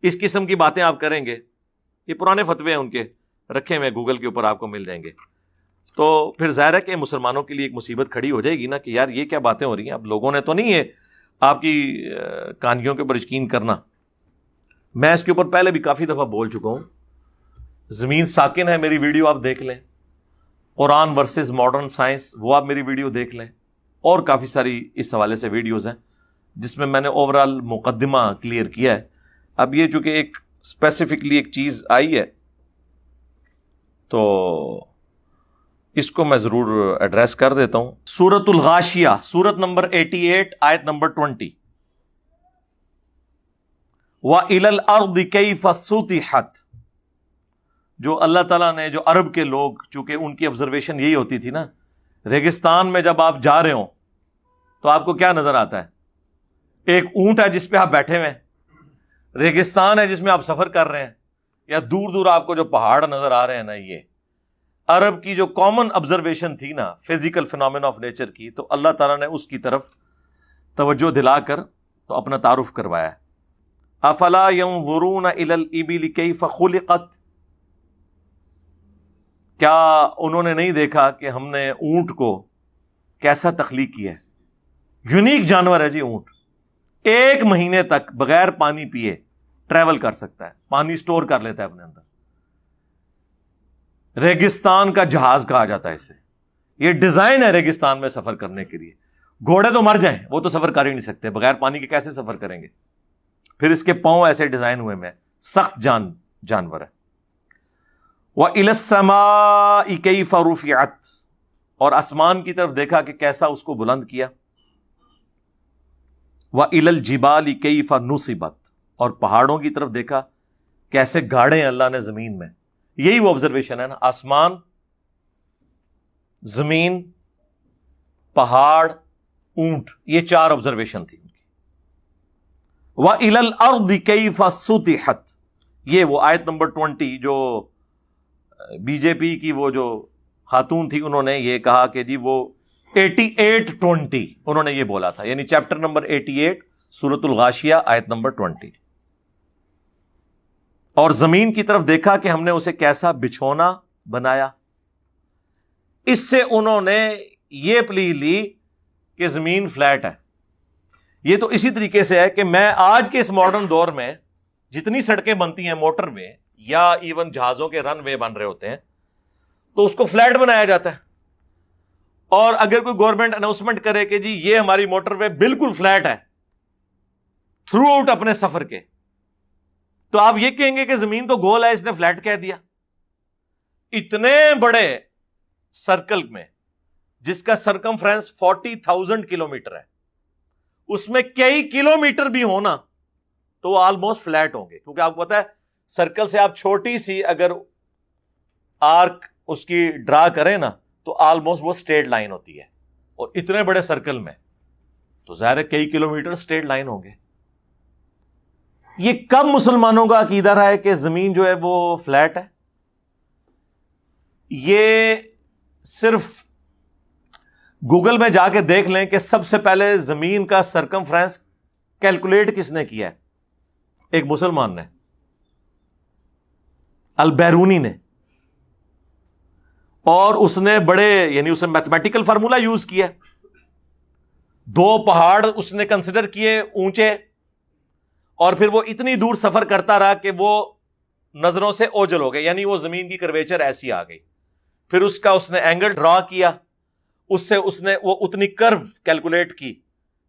اس قسم کی باتیں آپ کریں گے, یہ پرانے فتوے ہیں ان کے رکھے ہوئے گوگل کے اوپر آپ کو مل جائیں گے. تو پھر ظاہر ہے کہ مسلمانوں کے لیے ایک مصیبت کھڑی ہو جائے گی نا کہ یار یہ کیا باتیں ہو رہی ہیں. اب لوگوں نے تو نہیں ہے آپ کی کہانیوں کے اوپر یقین کرنا. میں اس کے اوپر پہلے بھی کافی دفعہ بول چکا ہوں. زمین ساکن ہے میری ویڈیو آپ دیکھ لیں, قرآن ورسز ماڈرن سائنس وہ آپ میری ویڈیو دیکھ لیں, اور کافی ساری اس حوالے سے ویڈیوز ہیں جس میں نے اوورال مقدمہ کلیئر کیا ہے. اب یہ چونکہ ایک اسپیسیفکلی ایک چیز آئی ہے تو اس کو میں ضرور ایڈریس کر دیتا ہوں. سورۃ الغاشیہ, سورت نمبر 88 آیت نمبر 20. وَإِلَى الْأَرْضِ كَيْفَ سُطِحَتْ, جو اللہ تعالیٰ نے, جو عرب کے لوگ, چونکہ ان کی آبزرویشن یہی ہوتی تھی نا, ریگستان میں جب آپ جا رہے ہوں تو آپ کو کیا نظر آتا ہے؟ ایک اونٹ ہے جس پہ آپ بیٹھے ہوئے ہیں, ریگستان ہے جس میں آپ سفر کر رہے ہیں, یا دور دور آپ کو جو پہاڑ نظر آ رہے ہیں نا, یہ عرب کی جو کامن آبزرویشن تھی نا فزیکل فینومینا آف نیچر کی, تو اللہ تعالیٰ نے اس کی طرف توجہ دلا کر تو اپنا تعارف کروایا. افلا ينظرون الى الابل كيف خلقت, کیا انہوں نے نہیں دیکھا کہ ہم نے اونٹ کو کیسا تخلیق کیا ہے. یونیک جانور ہے جی اونٹ, 1 مہینے تک بغیر پانی پیے ٹریول کر سکتا ہے, پانی سٹور کر لیتا ہے اپنے اندر. ریگستان کا جہاز کہا جاتا ہے اسے. یہ ڈیزائن ہے ریگستان میں سفر کرنے کے لیے. گھوڑے تو مر جائیں, وہ تو سفر کر ہی نہیں سکتے, بغیر پانی کے کیسے سفر کریں گے. پھر اس کے پاؤں ایسے ڈیزائن ہوئے میں, سخت جانور ہے. وَإِلَى السَّمَاءِ كَيْفَ رُفِعَتْ، اور آسمان کی طرف دیکھا کہ کیسا اس کو بلند کیا. وَإِلَى الْجِبَالِ كَيْفَ نُصِبَتْ، اور پہاڑوں کی طرف دیکھا کیسے گاڑے ہیں اللہ نے زمین میں. یہی وہ آبزرویشن ہے نا، آسمان، زمین، پہاڑ، اونٹ، یہ 4 آبزرویشن تھی ان کی. وَإِلَى الْأَرْضِ كَيْفَ سُطِحَتْ، یہ وہ آیت نمبر 20 جو بی جے پی کی وہ جو خاتون تھی، انہوں نے یہ کہا کہ جی وہ 88-20 انہوں نے یہ بولا تھا، یعنی چیپٹر نمبر 88 سورۃ الغاشیہ آیت نمبر 20. اور زمین کی طرف دیکھا کہ ہم نے اسے کیسا بچھونا بنایا. اس سے انہوں نے یہ پلی لی کہ زمین فلیٹ ہے. یہ تو اسی طریقے سے ہے کہ میں آج کے اس ماڈرن دور میں جتنی سڑکیں بنتی ہیں، موٹر وے یا ایون جہازوں کے رن وے بن رہے ہوتے ہیں، تو اس کو فلیٹ بنایا جاتا ہے. اور اگر کوئی گورنمنٹ اناؤنسمنٹ کرے کہ جی یہ ہماری موٹر وے بالکل فلیٹ ہے تھرو آؤٹ اپنے سفر کے، تو آپ یہ کہیں گے کہ زمین تو گول ہے، اس نے فلیٹ کہہ دیا. اتنے بڑے سرکل میں جس کا سرکمفرنس 40,000 کلومیٹر ہے، اس میں کئی کلومیٹر بھی ہونا تو وہ آلموسٹ فلیٹ ہوں گے، کیونکہ آپ کو پتا ہے سرکل سے آپ چھوٹی سی اگر آرک اس کی ڈرا کریں نا تو آلموسٹ وہ اسٹریٹ لائن ہوتی ہے، اور اتنے بڑے سرکل میں تو ظاہر ہے کئی کلومیٹر اسٹریٹ لائن ہوں گے. یہ کب مسلمانوں کا عقیدہ رہا ہے کہ زمین جو ہے وہ فلیٹ ہے؟ یہ صرف گوگل میں جا کے دیکھ لیں کہ سب سے پہلے زمین کا سرکمفرنس کیلکولیٹ کس نے کیا ہے؟ ایک مسلمان نے، البیرونی نے. اور اس نے بڑے، یعنی اس نے میتھمیٹیکل فارمولا یوز کیا. 2 پہاڑ اس نے کنسیڈر کیے اونچے، اور پھر وہ اتنی دور سفر کرتا رہا کہ وہ نظروں سے اوجل ہو گئے، یعنی وہ زمین کی کرویچر ایسی آ گئی. پھر اس کا اس نے اینگل ڈرا کیا، اس سے اس نے وہ اتنی کرو کیلکولیٹ کی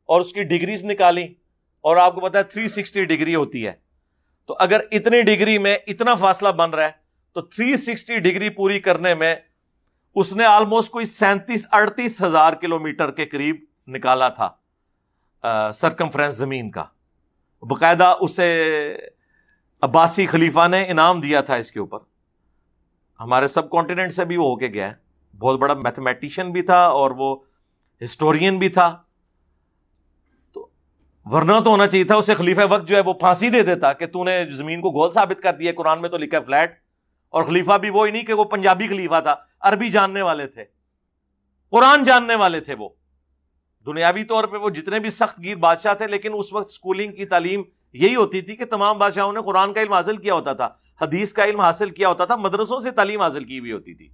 اور اس کی ڈگریز نکالی، اور آپ کو پتا ہے 360 ڈگری ہوتی ہے. تو اگر اتنی ڈگری میں اتنا فاصلہ بن رہا ہے تو 360 ڈگری پوری کرنے میں اس نے آلموسٹ کوئی 37-38 ہزار کلومیٹر کے قریب نکالا تھا سرکمفرنس زمین کا. باقاعدہ اسے عباسی خلیفہ نے انعام دیا تھا اس کے اوپر. ہمارے سب کانٹیننٹ سے بھی وہ ہو کے گیا ہے. بہت بڑا میتھمیٹیشین بھی تھا اور وہ ہسٹورین بھی تھا. تو ورنہ تو ہونا چاہیے تھا اسے خلیفہ وقت جو ہے وہ پھانسی دے دیتا کہ تو نے زمین کو گول ثابت کر دیا، قرآن میں تو لکھا ہے فلیٹ. اور خلیفہ بھی وہی نہیں کہ وہ پنجابی خلیفہ تھا، عربی جاننے والے تھے، قرآن جاننے والے تھے. وہ دنیاوی طور پہ وہ جتنے بھی سخت گیر بادشاہ تھے، لیکن اس وقت سکولنگ کی تعلیم یہی ہوتی تھی کہ تمام بادشاہوں نے قرآن کا علم حاصل کیا ہوتا تھا، حدیث کا علم حاصل کیا ہوتا تھا، مدرسوں سے تعلیم حاصل کی ہوئی ہوتی تھی.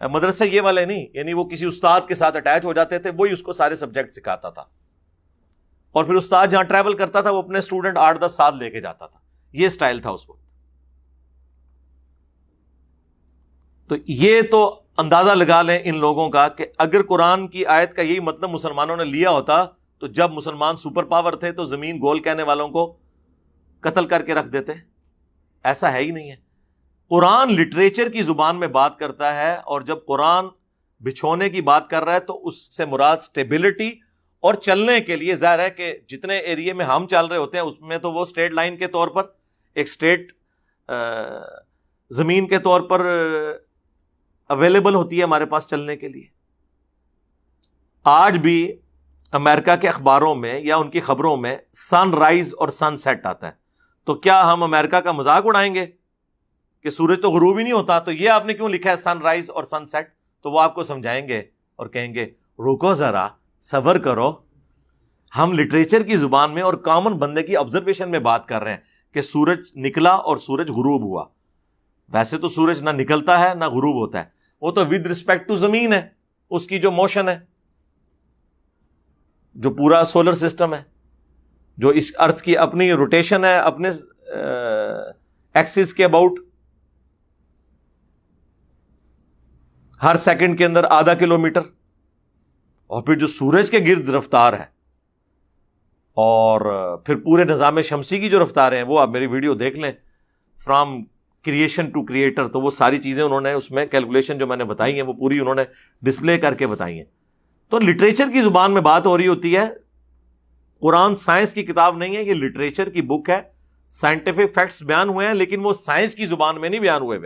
مدرسے یہ والے نہیں، یعنی وہ کسی استاد کے ساتھ اٹیچ ہو جاتے تھے، وہی اس کو سارے سبجیکٹ سکھاتا تھا. اور پھر استاد جہاں ٹریول کرتا تھا وہ اپنے اسٹوڈنٹ 8-10 سال لے کے جاتا تھا. یہ سٹائل تھا اس وقت. تو یہ تو اندازہ لگا لیں ان لوگوں کا کہ اگر قرآن کی آیت کا یہی مطلب مسلمانوں نے لیا ہوتا تو جب مسلمان سپر پاور تھے تو زمین گول کہنے والوں کو قتل کر کے رکھ دیتے. ایسا ہے ہی نہیں ہے. قرآن لٹریچر کی زبان میں بات کرتا ہے، اور جب قرآن بچھونے کی بات کر رہا ہے تو اس سے مراد سٹیبلٹی اور چلنے کے لیے. ظاہر ہے کہ جتنے ایریے میں ہم چل رہے ہوتے ہیں اس میں تو وہ اسٹریٹ لائن کے طور پر، ایک اسٹریٹ زمین کے طور پر اویلیبل ہوتی ہے ہمارے پاس چلنے کے لیے. آج بھی امریکہ کے اخباروں میں یا ان کی خبروں میں سن رائز اور سن سیٹ آتا ہے. تو کیا ہم امریکہ کا مذاق اڑائیں گے کہ سورج تو غروب ہی نہیں ہوتا، تو یہ آپ نے کیوں لکھا ہے سن رائز اور سن سیٹ؟ تو وہ آپ کو سمجھائیں گے اور کہیں گے رکو ذرا، صبر کرو. ہم لٹریچر کی زبان میں اور کامن بندے کی آبزرویشن میں بات کر رہے ہیں کہ سورج نکلا اور سورج غروب ہوا. ویسے تو سورج نہ نکلتا ہے نہ غروب ہوتا ہے، وہ تو ود رسپیکٹ ٹو زمین ہے، اس کی جو موشن ہے، جو پورا سولر سسٹم ہے، جو اس ارتھ کی اپنی روٹیشن ہے اپنے ایکسس کے اباؤٹ ہر سیکنڈ کے اندر آدھا کلومیٹر. اور پھر جو سورج کے گرد رفتار ہے اور پھر پورے نظام شمسی کی جو رفتاریں ہیں وہ آپ میری ویڈیو دیکھ لیں فرام کریشن ٹو کریٹر، تو وہ ساری چیزیں انہوں نے اس میں کیلکولیشن جو میں نے بتائی ہیں وہ پوری انہوں نے ڈسپلے کر کے بتائی ہیں. تو لٹریچر کی زبان میں بات ہو رہی ہوتی ہے. قرآن سائنس کی کتاب نہیں ہے، یہ لٹریچر کی بک ہے. سائنٹیفک فیکٹس بیان ہوئے ہیں لیکن وہ سائنس کی زبان میں نہیں بیان ہوئے،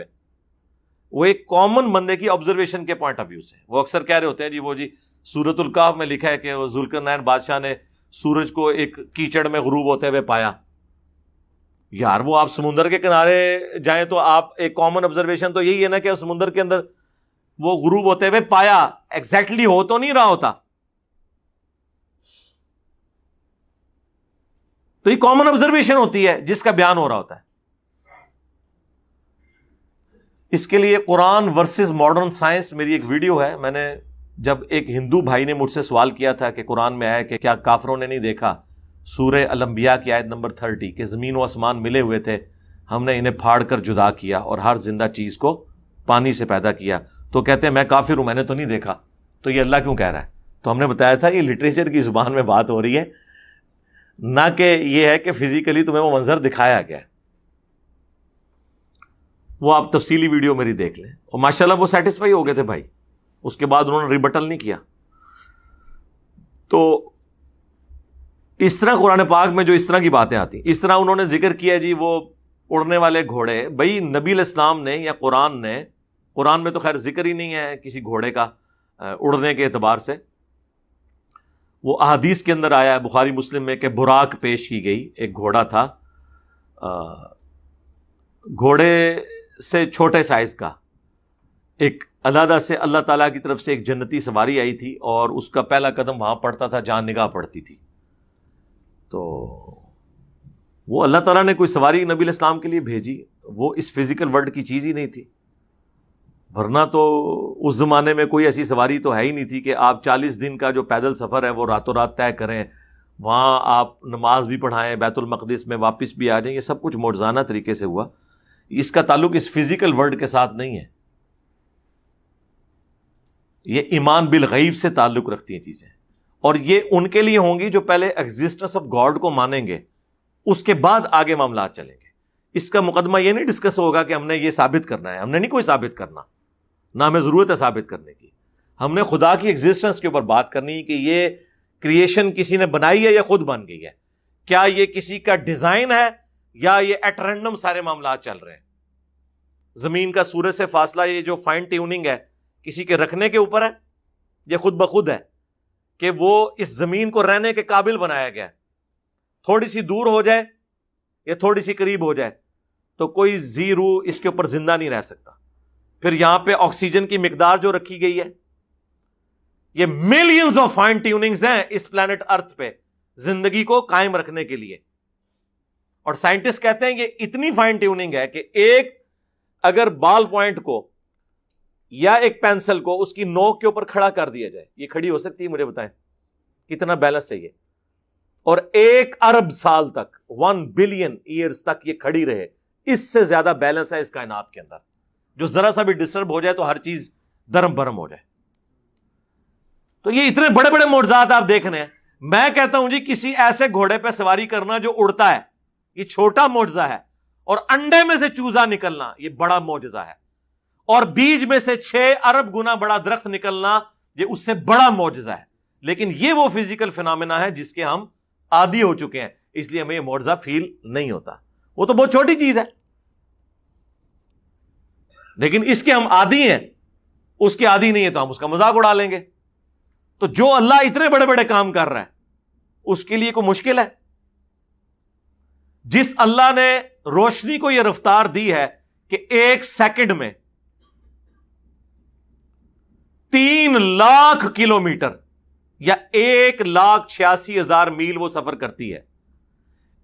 وہ ایک کامن بندے کی آبزرویشن کے پوائنٹ آف ویو سے. وہ اکثر کہہ رہے ہوتے ہیں جی سورۃ الکہف میں لکھا ہے کہ وہ ذوالقرنین بادشاہ نے سورج کو ایک کیچڑ میں غروب ہوتے ہوئے پایا. یار وہ آپ سمندر کے کنارے جائیں تو آپ ایک کامن آبزرویشن تو یہی ہے نا کہ سمندر کے اندر وہ غروب ہوتے ہوئے پایا، ایگزیکٹلی ہو تو نہیں رہا ہوتا. تو یہ کامن آبزرویشن ہوتی ہے جس کا بیان ہو رہا ہوتا ہے. اس کے لیے قرآن ورسز ماڈرن سائنس میری ایک ویڈیو ہے. میں نے جب ایک ہندو بھائی نے مجھ سے سوال کیا تھا کہ قرآن میں آیا کہ کیا کافروں نے نہیں دیکھا سورہ الانبیاء کی آیت نمبر 30 کہ زمین و آسمان ملے ہوئے تھے، ہم نے انہیں پھاڑ کر جدا کیا اور ہر زندہ چیز کو پانی سے پیدا کیا. تو کہتے ہیں میں کافر ہوں، میں نے تو نہیں دیکھا، تو یہ اللہ کیوں کہہ رہا ہے؟ تو ہم نے بتایا تھا یہ لٹریچر کی زبان میں بات ہو رہی ہے، نہ کہ یہ ہے کہ فزیکلی تمہیں وہ منظر دکھایا گیا. وہ آپ تفصیلی ویڈیو میری دیکھ لیں. اور ماشاءاللہ وہ سیٹسفائی ہو گئے تھے بھائی، اس کے بعد انہوں نے ریبٹل نہیں کیا. تو اس طرح قرآن پاک میں جو اس طرح کی باتیں آتی، اس طرح انہوں نے ذکر کیا جی وہ اڑنے والے گھوڑے. بھائی نبی علیہ السلام نے یا قرآن میں تو خیر ذکر ہی نہیں ہے کسی گھوڑے کا اڑنے کے اعتبار سے. وہ احادیث کے اندر آیا ہے بخاری مسلم میں کہ براق پیش کی گئی، ایک گھوڑا تھا، گھوڑے سے چھوٹے سائز کا، ایک علیحدہ سے اللہ تعالیٰ کی طرف سے ایک جنتی سواری آئی تھی اور اس کا پہلا قدم وہاں پڑتا تھا جہاں نگاہ پڑتی تھی. تو وہ اللہ تعالیٰ نے کوئی سواری نبی علیہ السلام کے لیے بھیجی، وہ اس فزیکل ورلڈ کی چیز ہی نہیں تھی. ورنہ تو اس زمانے میں کوئی ایسی سواری تو ہے ہی نہیں تھی کہ آپ 40 دن کا جو پیدل سفر ہے وہ راتوں رات طے کریں، وہاں آپ نماز بھی پڑھائیں، بیت المقدس میں واپس بھی آ جائیں. یہ سب کچھ معجزانہ طریقے سے ہوا. اس کا تعلق اس فزیکل ورلڈ کے ساتھ نہیں ہے. یہ ایمان بالغیب سے تعلق رکھتی ہیں چیزیں، اور یہ ان کے لیے ہوں گی جو پہلے ایگزسٹنس آف گاڈ کو مانیں گے، اس کے بعد آگے معاملات چلیں گے. اس کا مقدمہ یہ نہیں ڈسکس ہوگا کہ ہم نے یہ ثابت کرنا ہے. ہم نے نہیں کوئی ثابت کرنا، نہ ہمیں ضرورت ہے ثابت کرنے کی. ہم نے خدا کی ایگزسٹنس کے اوپر بات کرنی ہے کہ یہ کریشن کسی نے بنائی ہے یا خود بن گئی ہے. کیا یہ کسی کا ڈیزائن ہے یا یہ ایٹ رینڈم سارے معاملات چل رہے ہیں؟ زمین کا سورج سے فاصلہ، یہ جو فائن ٹیوننگ ہے کسی کے رکھنے کے اوپر ہے یہ خود بخود ہے کہ وہ اس زمین کو رہنے کے قابل بنایا گیا. تھوڑی سی دور ہو جائے یا تھوڑی سی قریب ہو جائے تو کوئی زی روح اس کے اوپر زندہ نہیں رہ سکتا. پھر یہاں پہ آکسیجن کی مقدار جو رکھی گئی ہے، یہ ملینز آف فائن ٹیوننگز ہیں اس پلانٹ ارتھ پہ زندگی کو قائم رکھنے کے لیے. اور سائنٹسٹ کہتے ہیں کہ اتنی فائن ٹیوننگ ہے کہ ایک اگر بال پوائنٹ کو یا ایک پینسل کو اس کی نوک کے اوپر کھڑا کر دیا جائے، یہ کھڑی ہو سکتی ہے؟ مجھے بتائیں کتنا بیلنس چاہیے. اور 1 ارب سال تک 1 بلین ایئرز تک یہ کھڑی رہے، اس سے زیادہ بیلنس ہے اس کائنات کے اندر. جو ذرا سا بھی ڈسٹرب ہو جائے تو ہر چیز درم برم ہو جائے. تو یہ اتنے بڑے بڑے معجزات آپ دیکھنے ہیں. میں کہتا ہوں جی کسی ایسے گھوڑے پہ سواری کرنا جو اڑتا ہے یہ چھوٹا معجزہ ہے، اور انڈے میں سے چوزا نکلنا یہ بڑا معجزہ ہے، اور بیج میں سے 6 ارب گنا بڑا درخت نکلنا یہ اس سے بڑا معجزہ ہے. لیکن یہ وہ فزیکل فینامنا ہے جس کے ہم عادی ہو چکے ہیں، اس لیے ہمیں یہ معجزہ فیل نہیں ہوتا. وہ تو بہت چھوٹی چیز ہے لیکن اس کے ہم عادی ہیں، اس کے عادی نہیں ہے تو ہم اس کا مذاق اڑا لیں گے. تو جو اللہ اتنے بڑے بڑے کام کر رہا ہے اس کے لیے کوئی مشکل ہے؟ جس اللہ نے روشنی کو یہ رفتار دی ہے کہ 1 سیکنڈ میں 3 لاکھ کلومیٹر یا 1,86,000 میل وہ سفر کرتی ہے،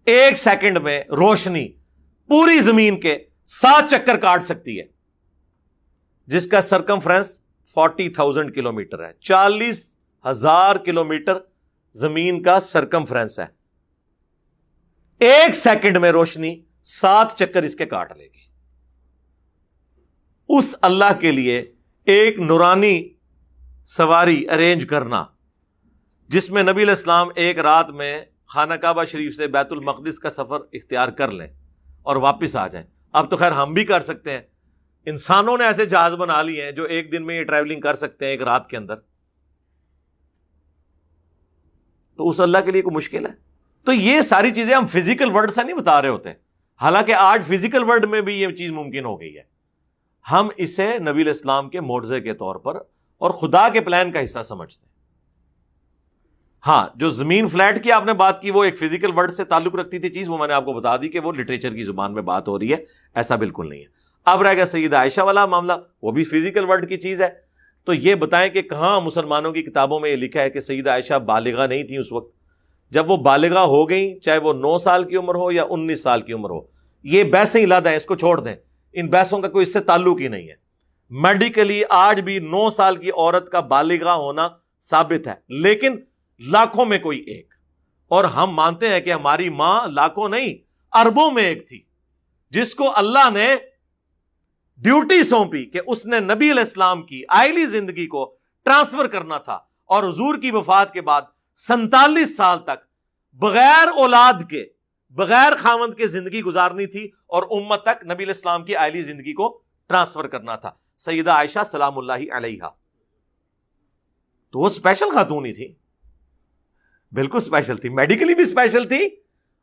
1 سیکنڈ میں روشنی پوری زمین کے 7 چکر کاٹ سکتی ہے، جس کا سرکمفرنس 40,000 کلومیٹر ہے. 40,000 کلومیٹر زمین کا سرکمفرنس ہے. 1 سیکنڈ میں روشنی 7 چکر اس کے کاٹ لے گی. اس اللہ کے لیے ایک نورانی سواری ارینج کرنا جس میں نبی علیہ السلام ایک رات میں خانہ کعبہ شریف سے بیت المقدس کا سفر اختیار کر لیں اور واپس آ جائیں، اب تو خیر ہم بھی کر سکتے ہیں، انسانوں نے ایسے جہاز بنا لیے ہیں جو ایک دن میں یہ ٹریولنگ کر سکتے ہیں ایک رات کے اندر، تو اس اللہ کے لیے کوئی مشکل ہے؟ تو یہ ساری چیزیں ہم فزیکل ورلڈ سے نہیں بتا رہے ہوتے، حالانکہ آج فزیکل ورلڈ میں بھی یہ چیز ممکن ہو گئی ہے، ہم اسے نبی علیہ السلام کے معجزے کے طور پر اور خدا کے پلان کا حصہ سمجھتے ہیں۔ ہاں، جو زمین فلیٹ کی آپ نے بات کی وہ ایک فزیکل ورلڈ سے تعلق رکھتی تھی چیز، وہ میں نے آپ کو بتا دی کہ وہ لٹریچر کی زبان میں بات ہو رہی ہے، ایسا بالکل نہیں ہے۔ اب رہ گیا سیدہ عائشہ والا معاملہ، وہ بھی فزیکل ورلڈ کی چیز ہے، تو یہ بتائیں کہ کہاں مسلمانوں کی کتابوں میں یہ لکھا ہے کہ سیدہ عائشہ بالغہ نہیں تھی اس وقت؟ جب وہ بالغہ ہو گئیں، چاہے وہ 9 سال کی عمر ہو یا 19 سال کی عمر ہو، یہ بحثیں علیحدہ ہیں، اس کو چھوڑ دیں، ان بحثوں کا کوئی اس سے تعلق ہی نہیں ہے۔ میڈیکلی آج بھی 9 سال کی عورت کا بالغہ ہونا ثابت ہے، لیکن لاکھوں میں کوئی ایک، اور ہم مانتے ہیں کہ ہماری ماں لاکھوں نہیں اربوں میں ایک تھی، جس کو اللہ نے ڈیوٹی سونپی کہ اس نے نبی علیہ السلام کی آئلی زندگی کو ٹرانسفر کرنا تھا، اور حضور کی وفات کے بعد 47 سال تک بغیر اولاد کے، بغیر خاوند کے زندگی گزارنی تھی، اور امت تک نبی علیہ السلام کی آئلی زندگی کو ٹرانسفر کرنا تھا۔ سیدہ عائشہ سلام اللہ علیہا، تو وہ اسپیشل خاتون ہی تھی، بالکل اسپیشل تھی، میڈیکلی بھی اسپیشل تھی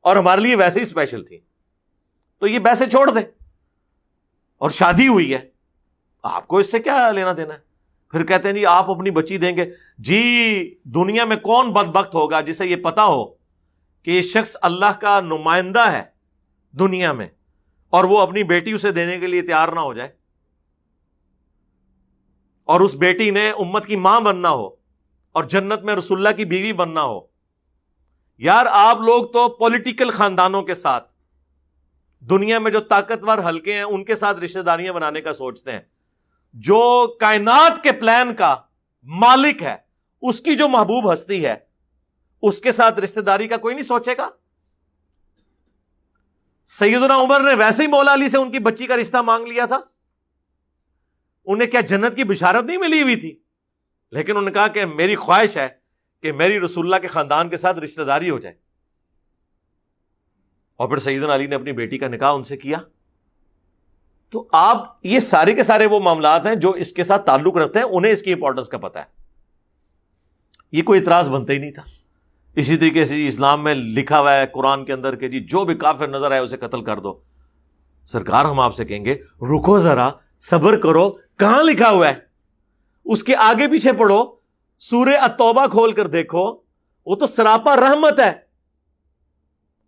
اور ہمارے لیے ویسے ہی اسپیشل تھی۔ تو یہ ویسے چھوڑ دیں، اور شادی ہوئی ہے، آپ کو اس سے کیا لینا دینا ہے؟ پھر کہتے ہیں جی آپ اپنی بچی دیں گے، جی دنیا میں کون بدبخت ہوگا جسے یہ پتا ہو کہ یہ شخص اللہ کا نمائندہ ہے دنیا میں، اور وہ اپنی بیٹی اسے دینے کے لیے تیار نہ ہو جائے، اور اس بیٹی نے امت کی ماں بننا ہو اور جنت میں رسول اللہ کی بیوی بننا ہو۔ یار آپ لوگ تو پولیٹیکل خاندانوں کے ساتھ، دنیا میں جو طاقتور حلقے ہیں ان کے ساتھ رشتہ داریاں بنانے کا سوچتے ہیں، جو کائنات کے پلان کا مالک ہے، اس کی جو محبوب ہستی ہے، اس کے ساتھ رشتہ داری کا کوئی نہیں سوچے گا۔ سیدنا عمر نے ویسے ہی مولا علی سے ان کی بچی کا رشتہ مانگ لیا تھا، انہیں کیا جنت کی بشارت نہیں ملی ہوئی تھی؟ لیکن انہوں نے کہا کہ میری خواہش ہے کہ میری رسول اللہ کے خاندان کے ساتھ رشتہ داری ہو جائے، اور پھر سیدنا علی نے اپنی بیٹی کا نکاح ان سے کیا۔ تو آپ یہ سارے کے سارے وہ معاملات ہیں جو اس کے ساتھ تعلق رکھتے ہیں، انہیں اس کی امپورٹنس کا پتہ ہے، یہ کوئی اعتراض بنتا ہی نہیں تھا۔ اسی طریقے سے اسلام میں لکھا ہوا ہے قرآن کے اندر کہ جی جو بھی کافر نظر آئے اسے قتل کر دو۔ سرکار ہم آپ سے کہیں گے رکو ذرا، صبر کرو، کہاں لکھا ہوا ہے؟ اس کے آگے پیچھے پڑھو، سورہ التوبہ کھول کر دیکھو، وہ تو سراپا رحمت ہے،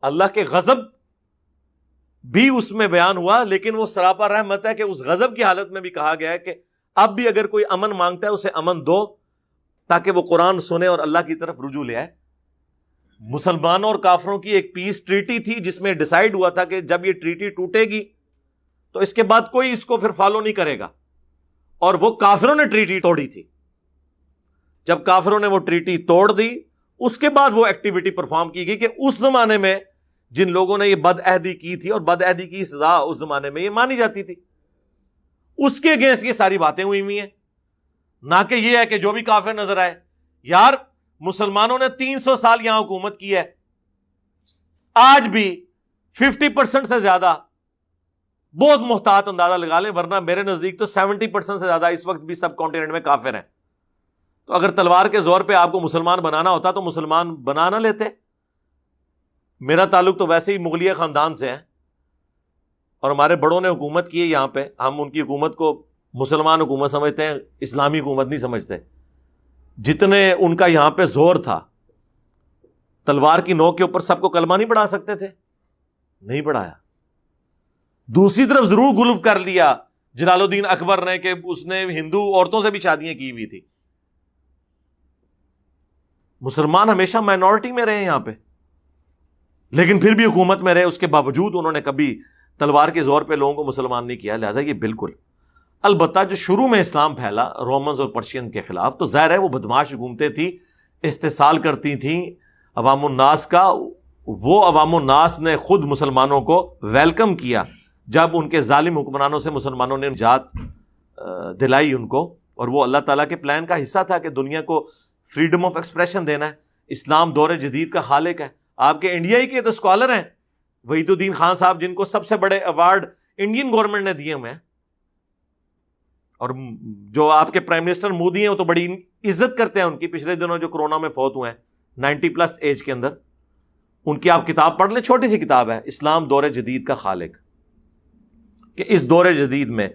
اللہ کے غضب بھی اس میں بیان ہوا، لیکن وہ سراپا رحمت ہے کہ اس غضب کی حالت میں بھی کہا گیا ہے کہ اب بھی اگر کوئی امن مانگتا ہے اسے امن دو، تاکہ وہ قرآن سنے اور اللہ کی طرف رجوع لے آئے۔ مسلمانوں اور کافروں کی ایک پیس ٹریٹی تھی جس میں ڈیسائیڈ ہوا تھا کہ جب یہ ٹریٹی ٹوٹے گی تو اس کے بعد کوئی اس کو پھر فالو نہیں کرے گا، اور وہ کافروں نے ٹریٹی توڑی تھی۔ جب کافروں نے وہ ٹریٹی توڑ دی، اس کے بعد وہ ایکٹیویٹی پرفارم کی گئی کہ اس زمانے میں جن لوگوں نے یہ بد عہدی کی تھی، اور بد عہدی کی سزا اس زمانے میں یہ مانی جاتی تھی، اس کے اگینسٹ یہ ساری باتیں ہوئی ہوئی ہیں، نہ کہ یہ ہے کہ جو بھی کافر نظر آئے۔ یار مسلمانوں نے 300 سال یہاں حکومت کی ہے، آج بھی 50% سے زیادہ، بہت محتاط اندازہ لگا لیں، ورنہ میرے نزدیک تو 70% سے زیادہ اس وقت بھی سب کانٹیننٹ میں کافر ہیں۔ تو اگر تلوار کے زور پہ آپ کو مسلمان بنانا ہوتا تو مسلمان بنا نہ لیتے۔ میرا تعلق تو ویسے ہی مغلیہ خاندان سے ہے، اور ہمارے بڑوں نے حکومت کی ہے یہاں پہ، ہم ان کی حکومت کو مسلمان حکومت سمجھتے ہیں، اسلامی حکومت نہیں سمجھتے۔ جتنے ان کا یہاں پہ زور تھا، تلوار کی نوک کے اوپر سب کو کلمہ نہیں پڑھا سکتے تھے، نہیں پڑھایا۔ دوسری طرف ضرور غلو کر لیا جلال الدین اکبر نے کہ اس نے ہندو عورتوں سے بھی شادیاں کی ہوئی تھی۔ مسلمان ہمیشہ مائنورٹی میں رہے یہاں پہ، لیکن پھر بھی حکومت میں رہے، اس کے باوجود انہوں نے کبھی تلوار کے زور پہ لوگوں کو مسلمان نہیں کیا۔ لہٰذا یہ بالکل، البتہ جو شروع میں اسلام پھیلا رومنز اور پرشین کے خلاف، تو ظاہر ہے وہ بدماش حکومتیں تھیں، استحصال کرتی تھیں عوام الناس کا۔ وہ عوام الناس نے خود مسلمانوں کو ویلکم کیا جب ان کے ظالم حکمرانوں سے مسلمانوں نے نجات دلائی ان کو، اور وہ اللہ تعالیٰ کے پلان کا حصہ تھا کہ دنیا کو فریڈم آف ایکسپریشن دینا ہے۔ اسلام دور جدید کا خالق ہے۔ آپ کے انڈیا ہی کے تو اسکالر ہیں وحید الدین خان صاحب، جن کو سب سے بڑے ایوارڈ انڈین گورنمنٹ نے دیے ہوئے ہیں. اور جو آپ کے پرائم منسٹر مودی ہیں وہ تو بڑی عزت کرتے ہیں ان کی. پچھلے دنوں جو کورونا میں فوت ہوئے ہیں 90+ ایج کے اندر, ان کی آپ کتاب پڑھ لیں, چھوٹی سی کتاب ہے, اسلام دور جدید کا خالق, کہ اس دور جدید میں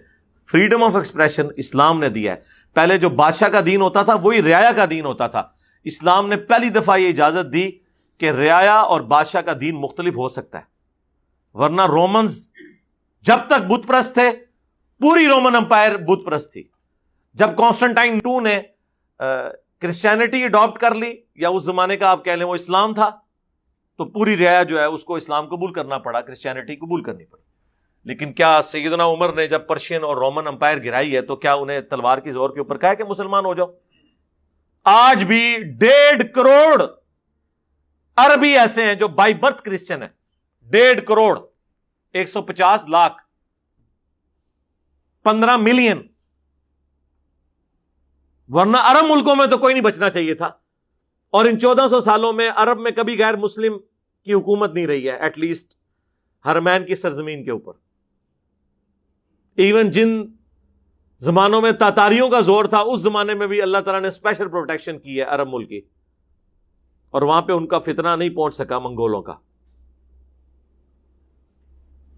فریڈم آف ایکسپریشن اسلام نے دیا ہے. پہلے جو بادشاہ کا دین ہوتا تھا وہی رعایا کا دین ہوتا تھا. اسلام نے پہلی دفعہ یہ اجازت دی کہ رعایا اور بادشاہ کا دین مختلف ہو سکتا ہے, ورنہ رومنز جب تک بت پرست تھے پوری رومن امپائر بت پرست تھی. جب کانسٹنٹائن 2 نے کرسچینٹی اڈاپٹ کر لی, یا اس زمانے کا آپ کہہ لیں وہ اسلام تھا, تو پوری رعایا جو ہے اس کو اسلام قبول کرنا پڑا, کرسچینٹی قبول کرنی پڑی. لیکن کیا سیدنا عمر نے جب پرشین اور رومن امپائر گرائی ہے تو کیا انہیں تلوار کی زور کے اوپر کہا کہ مسلمان ہو جاؤ؟ آج بھی 1.5 کروڑ عربی ایسے ہیں جو بائی برتھ کرسچن ہیں. 1.5 کروڑ, 150 لاکھ, 15 ملین. ورنہ عرب ملکوں میں تو کوئی نہیں بچنا چاہیے تھا. اور ان 1400 سالوں میں عرب میں کبھی غیر مسلم کی حکومت نہیں رہی ہے, ایٹ لیسٹ حرمین کی سرزمین کے اوپر. ایون جن زمانوں میں تاتاریوں کا زور تھا اس زمانے میں بھی اللہ تعالیٰ نے اسپیشل پروٹیکشن کی ہے عرب ملک کی, اور وہاں پہ ان کا فتنہ نہیں پہنچ سکا منگولوں کا.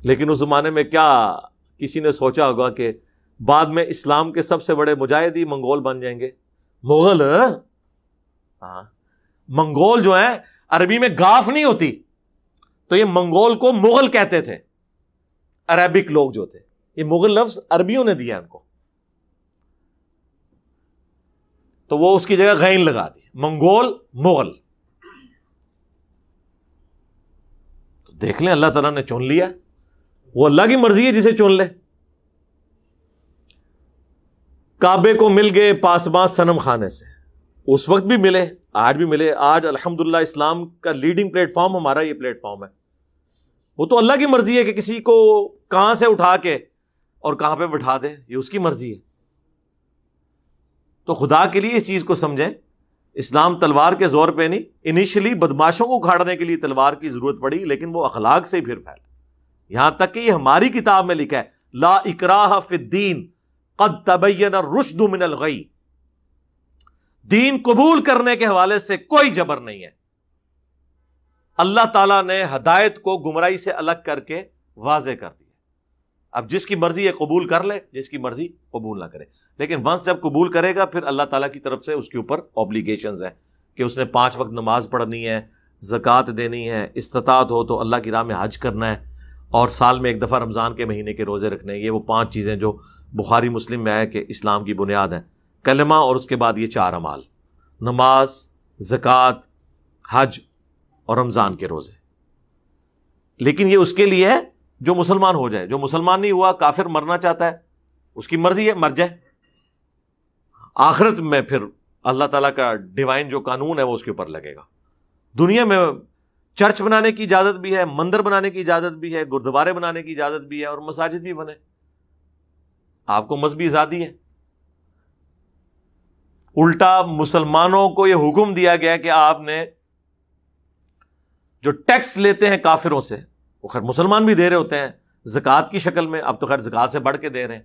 لیکن اس زمانے میں کیا کسی نے سوچا ہوگا کہ بعد میں اسلام کے سب سے بڑے مجاہد ہی منگول بن جائیں گے؟ مغل, ہاں, منگول جو ہیں عربی میں گاف نہیں ہوتی, تو یہ منگول کو مغل کہتے تھے عربک لوگ جو تھے. یہ مغل لفظ عربیوں نے دیا ان کو, تو وہ اس کی جگہ غین لگا دی, منگول مغل. تو دیکھ لیں اللہ تعالیٰ نے چن لیا, وہ اللہ کی مرضی ہے جسے چن لے. کعبے کو مل گئے پاسباں صنم خانے سے, اس وقت بھی ملے, آج بھی ملے. آج الحمدللہ اسلام کا لیڈنگ پلیٹ فارم ہمارا یہ پلیٹ فارم ہے. وہ تو اللہ کی مرضی ہے کہ کسی کو کہاں سے اٹھا کے اور کہاں پہ بٹھا دے, یہ اس کی مرضی ہے. تو خدا کے لیے اس چیز کو سمجھیں, اسلام تلوار کے زور پہ نہیں. انیشلی بدماشوں کو اکھاڑنے کے لیے تلوار کی ضرورت پڑی, لیکن وہ اخلاق سے ہی پھر پھیلا. یہاں تک کہ یہ ہماری کتاب میں لکھا ہے, لا اکراہ فی الدین قد تبین الرشد من الغی. دین قبول کرنے کے حوالے سے کوئی جبر نہیں ہے. اللہ تعالیٰ نے ہدایت کو گمراہی سے الگ کر کے واضح کر دیا. اب جس کی مرضی ہے قبول کر لے, جس کی مرضی قبول نہ کرے. لیکن ونس جب قبول کرے گا پھر اللہ تعالیٰ کی طرف سے اس کے اوپر اوبلیگیشنز ہیں کہ اس نے 5 وقت نماز پڑھنی ہے, زکوٰۃ دینی ہے, استطاعت ہو تو اللہ کی راہ میں حج کرنا ہے, اور سال میں 1 دفعہ رمضان کے مہینے کے روزے رکھنے ہیں. یہ وہ 5 چیزیں جو بخاری مسلم میں ہے کہ اسلام کی بنیاد ہے. کلمہ اور اس کے بعد یہ 4 اعمال, نماز, زکوٰۃ, حج اور رمضان کے روزے. لیکن یہ اس کے لیے ہے جو مسلمان ہو جائے. جو مسلمان نہیں ہوا, کافر مرنا چاہتا ہے, اس کی مرضی ہے, مر جائے. آخرت میں پھر اللہ تعالیٰ کا ڈیوائن جو قانون ہے وہ اس کے اوپر لگے گا. دنیا میں چرچ بنانے کی اجازت بھی ہے, مندر بنانے کی اجازت بھی ہے, گردوارے بنانے کی اجازت بھی ہے, اور مساجد بھی بنے. آپ کو مذہبی آزادی ہے. الٹا مسلمانوں کو یہ حکم دیا گیا کہ آپ نے جو ٹیکس لیتے ہیں کافروں سے, وہ خیر مسلمان بھی دے رہے ہوتے ہیں زکوٰۃ کی شکل میں, اب تو خیر زکوٰۃ سے بڑھ کے دے رہے ہیں.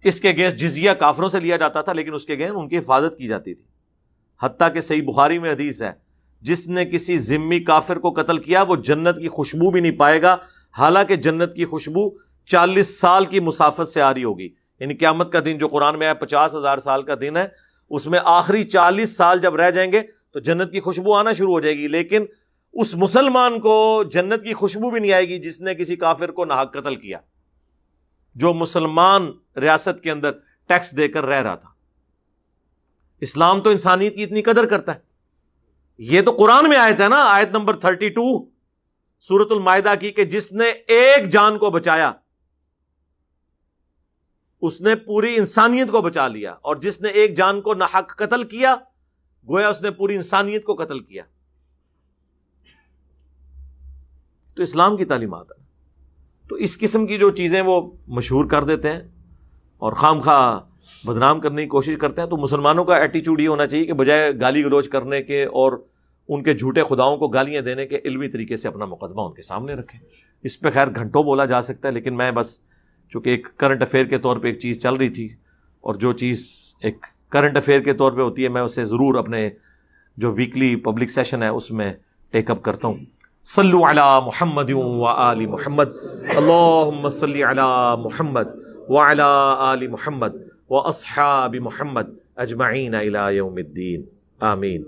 اس کے اگینسٹ جزیہ کافروں سے لیا جاتا تھا, لیکن اس کے اگینسٹ ان کی حفاظت کی جاتی تھی. حتیٰ کہ صحیح بخاری میں حدیث ہے, جس نے کسی ذمی کافر کو قتل کیا وہ جنت کی خوشبو بھی نہیں پائے گا, حالانکہ جنت کی خوشبو 40 سال کی مسافت سے آ رہی ہوگی. یعنی قیامت کا دن جو قرآن میں ہے 50,000 سال کا دن ہے, اس میں آخری 40 سال جب رہ جائیں گے تو جنت کی خوشبو آنا شروع ہو جائے گی. لیکن اس مسلمان کو جنت کی خوشبو بھی نہیں آئے گی جس نے کسی کافر کو ناحق قتل کیا, جو مسلمان ریاست کے اندر ٹیکس دے کر رہ رہا تھا. اسلام تو انسانیت کی اتنی قدر کرتا ہے. یہ تو قرآن میں آیت ہے نا, آیت نمبر 32 سورۃ المائدہ کی, کہ جس نے ایک جان کو بچایا اس نے پوری انسانیت کو بچا لیا, اور جس نے ایک جان کو ناحق قتل کیا گویا اس نے پوری انسانیت کو قتل کیا. تو اسلام کی تعلیمات ہے. تو اس قسم کی جو چیزیں وہ مشہور کر دیتے ہیں اور خام خواہ بدنام کرنے کی کوشش کرتے ہیں. تو مسلمانوں کا ایٹیچیوڈ یہ ہونا چاہیے کہ بجائے گالی گلوچ کرنے کے اور ان کے جھوٹے خداؤں کو گالیاں دینے کے علمی طریقے سے اپنا مقدمہ ان کے سامنے رکھیں. اس پہ خیر گھنٹوں بولا جا سکتا ہے، لیکن میں بس چونکہ ایک کرنٹ افیئر کے طور پہ ایک چیز چل رہی تھی، اور جو چیز ایک کرنٹ افیئر کے طور پہ ہوتی ہے میں اسے ضرور اپنے جو ویکلی پبلک سیشن ہے اس میں ٹیک اپ کرتا ہوں. صلو علی محمد و آل محمد، اللہم صلی علی محمد وعلی آل محمد و اصحاب محمد اجمعین الی یوم الدین، آمین.